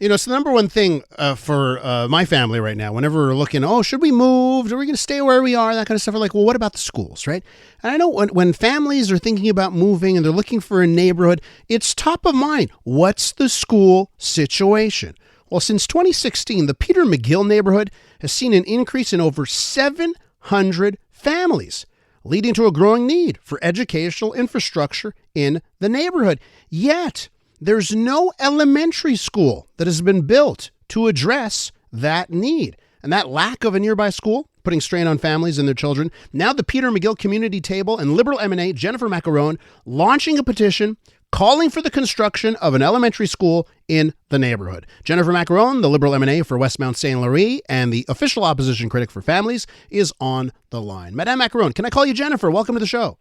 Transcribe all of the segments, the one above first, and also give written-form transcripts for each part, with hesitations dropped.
It's the number one thing for my family right now. Whenever we're looking, should we move? Are we going to stay where we are? That kind of stuff. We're like, well, what about the schools, right? And I know when families are thinking about moving and they're looking for a neighborhood, it's top of mind. What's the school situation? Well, since 2016, the Peter-McGill neighborhood has seen an increase in over 700 families, leading to a growing need for educational infrastructure in the neighborhood. Yet, there's no elementary school that has been built to address that need. And that lack of a nearby school, putting strain on families and their children. Now the Peter-McGill Community Table and Liberal MNA Jennifer Maccarone launching a petition calling for the construction of an elementary school in the neighborhood. Jennifer Maccarone, the Liberal MNA for Westmount St. Laurie and the official opposition critic for families, is on the line. Madame Maccarone, can I call you Jennifer? Welcome to the show.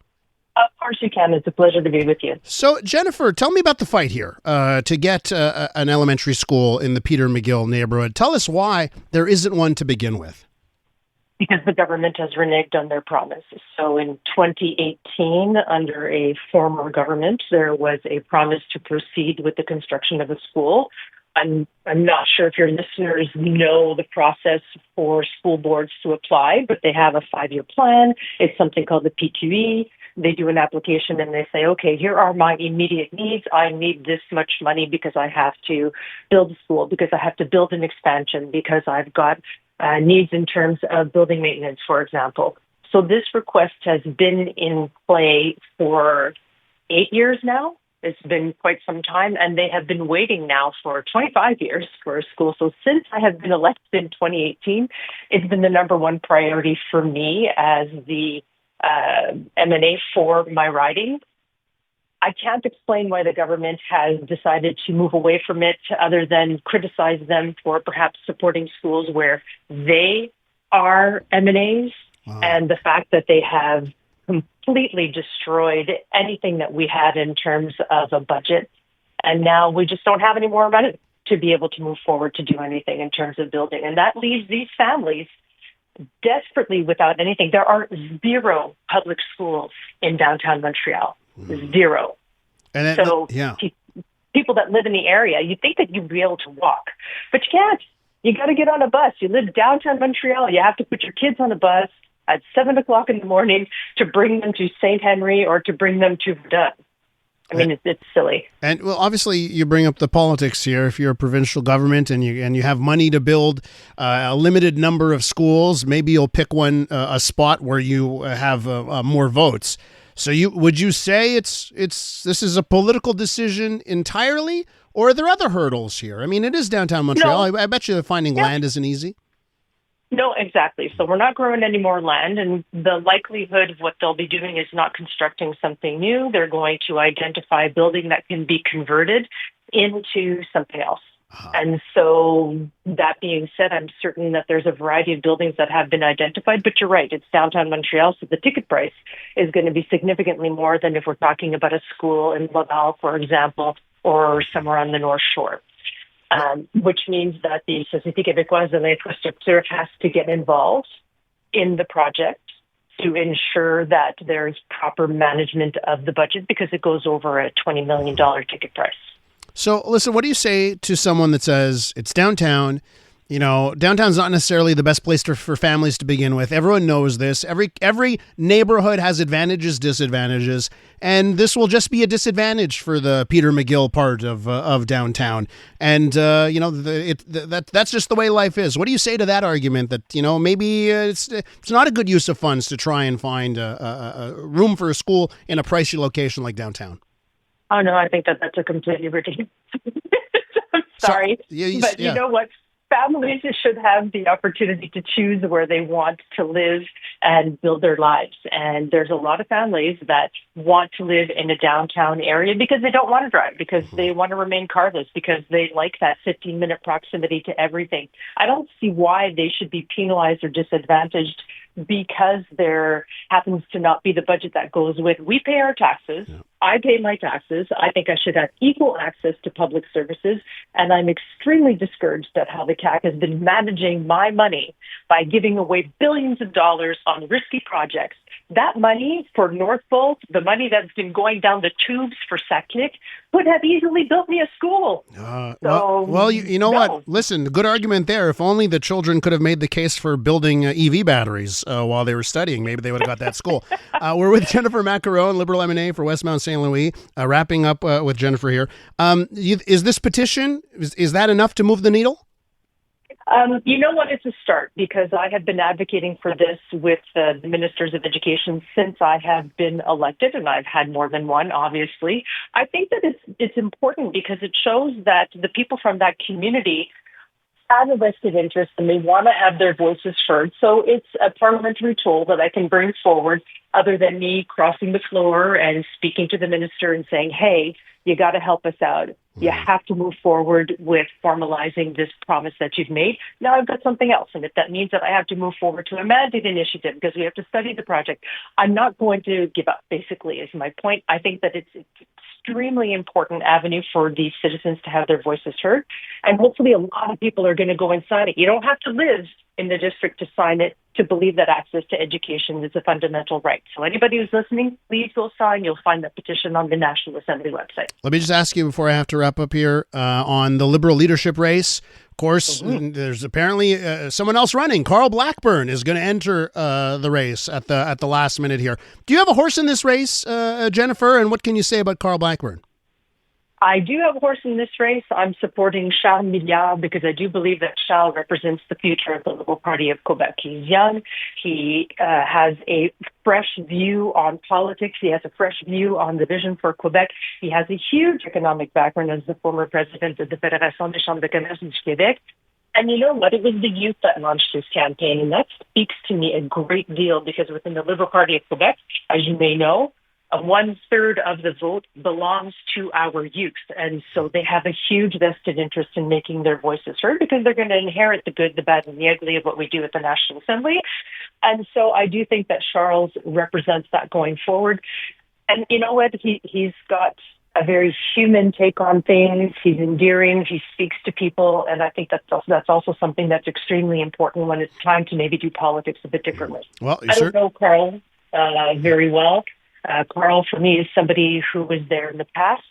Of course you can. It's a pleasure to be with you. So, Jennifer, tell me about the fight here to get an elementary school in the Peter-McGill neighborhood. Tell us why there isn't one to begin with. Because the government has reneged on their promise. So in 2018, under a former government, there was a promise to proceed with the construction of a school. I'm not sure if your listeners know the process for school boards to apply, but they have a 5-year plan. It's something called the PQE. They do an application and they say, okay, here are my immediate needs. I need this much money because I have to build a school, because I have to build an expansion, because I've got needs in terms of building maintenance, for example. So this request has been in play for 8 years now. It's been quite some time, and they have been waiting now for 25 years for a school. So since I have been elected in 2018, it's been the number one priority for me as the MNA for my riding. I can't explain why the government has decided to move away from it other than criticize them for perhaps supporting schools where they are MNAs. Wow. And the fact that they have completely destroyed anything that we had in terms of a budget. And now we just don't have any more money to be able to move forward to do anything in terms of building. And that leaves these families desperately without anything. There are 0 public schools in downtown Montreal. 0. And people that live in the area, you think that you'd be able to walk, but you can't. You got to get on a bus. You live downtown Montreal. You have to put your kids on a bus at 7 o'clock in the morning to bring them to St. Henry or to bring them to Verdun. I mean, it's silly. And well, obviously, you bring up the politics here. If you're a provincial government and you have money to build a limited number of schools, maybe you'll pick a spot where you have more votes. So would you say this is a political decision entirely, or are there other hurdles here? I mean, it is downtown Montreal. No. I bet you finding land isn't easy. No, exactly. So we're not growing any more land, and the likelihood of what they'll be doing is not constructing something new. They're going to identify a building that can be converted into something else. Uh-huh. And so that being said, I'm certain that there's a variety of buildings that have been identified, but you're right, it's downtown Montreal, so the ticket price is going to be significantly more than if we're talking about a school in Laval, for example, or somewhere on the North Shore. Which means that the Société Québécoise de l'Infrastructure has to get involved in the project to ensure that there's proper management of the budget, because it goes over a $20 million ticket price. So, listen, what do you say to someone that says it's downtown? You know, downtown's not necessarily the best place for families to begin with. Everyone knows this. Every neighborhood has advantages, disadvantages, and this will just be a disadvantage for the Peter-McGill part of downtown. And that's just the way life is. What do you say to that argument that maybe it's not a good use of funds to try and find a room for a school in a pricey location like downtown? Oh no, I think that's a completely ridiculous. I'm sorry, but you know what? Families should have the opportunity to choose where they want to live and build their lives. And there's a lot of families that want to live in a downtown area because they don't want to drive, because they want to remain carless, because they like that 15-minute proximity to everything. I don't see why they should be penalized or disadvantaged because there happens to not be the budget that goes with. We pay our taxes. Yeah. I pay my taxes. I think I should have equal access to public services. And I'm extremely discouraged at how the CAQ has been managing my money by giving away billions of dollars on risky projects that money for Northvolt, the money that's been going down the tubes for Saclic, could have easily built me a school. You know what? Listen, good argument there. If only the children could have made the case for building EV batteries while they were studying, maybe they would have got that school. We're with Jennifer Maccarone, Liberal MNA for Westmount St. Louis. Wrapping up with Jennifer here. Is this petition, is that enough to move the needle? You know what? It's a start, because I have been advocating for this with the ministers of education since I have been elected, and I've had more than one, obviously. I think that it's important because it shows that the people from that community have a vested interest and they want to have their voices heard. So it's a parliamentary tool that I can bring forward, other than me crossing the floor and speaking to the minister and saying, hey, you got to help us out. You have to move forward with formalizing this promise that you've made. Now I've got something else. And if that means that I have to move forward to a mandate initiative because we have to study the project, I'm not going to give up, basically, is my point. I think that it's extremely important avenue for these citizens to have their voices heard. And hopefully a lot of people are going to go and sign it. You don't have to live in the district to sign it, to believe that access to education is a fundamental right. So anybody who's listening, please go sign. You'll find the petition on the National Assembly website. Let me just ask you before I have to wrap up here on the Liberal leadership race. Of course, there's apparently someone else running. Carl Blackburn is going to enter the race at the last minute here. Do you have a horse in this race, Jennifer? And what can you say about Carl Blackburn? I do have a horse in this race. I'm supporting Charles Milliard because I do believe that Charles represents the future of the Liberal Party of Quebec. He's young. He has a fresh view on politics. He has a fresh view on the vision for Quebec. He has a huge economic background as the former president of the Fédération des Chambres de Commerce du Québec. And you know what? It was the youth that launched his campaign. And that speaks to me a great deal because within the Liberal Party of Quebec, as you may know, 1/3 of the vote belongs to our youth. And so they have a huge vested interest in making their voices heard because they're going to inherit the good, the bad, and the ugly of what we do at the National Assembly. And so I do think that Charles represents that going forward. And you know what? He's got a very human take on things. He's endearing. He speaks to people. And I think that's also something that's extremely important when it's time to maybe do politics a bit differently. Well, I don't know Carl very well. Carl, for me, is somebody who was there in the past.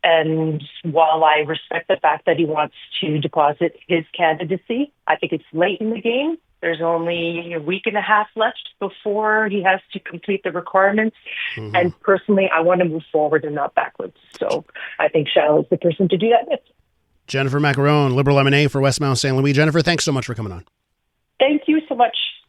And while I respect the fact that he wants to deposit his candidacy, I think it's late in the game. There's only a week and a half left before he has to complete the requirements. Mm-hmm. And personally, I want to move forward and not backwards. So I think Charles is the person to do that with. Jennifer Maccarone, Liberal MNA for Westmount St. Louis. Jennifer, thanks so much for coming on. Thank you so much.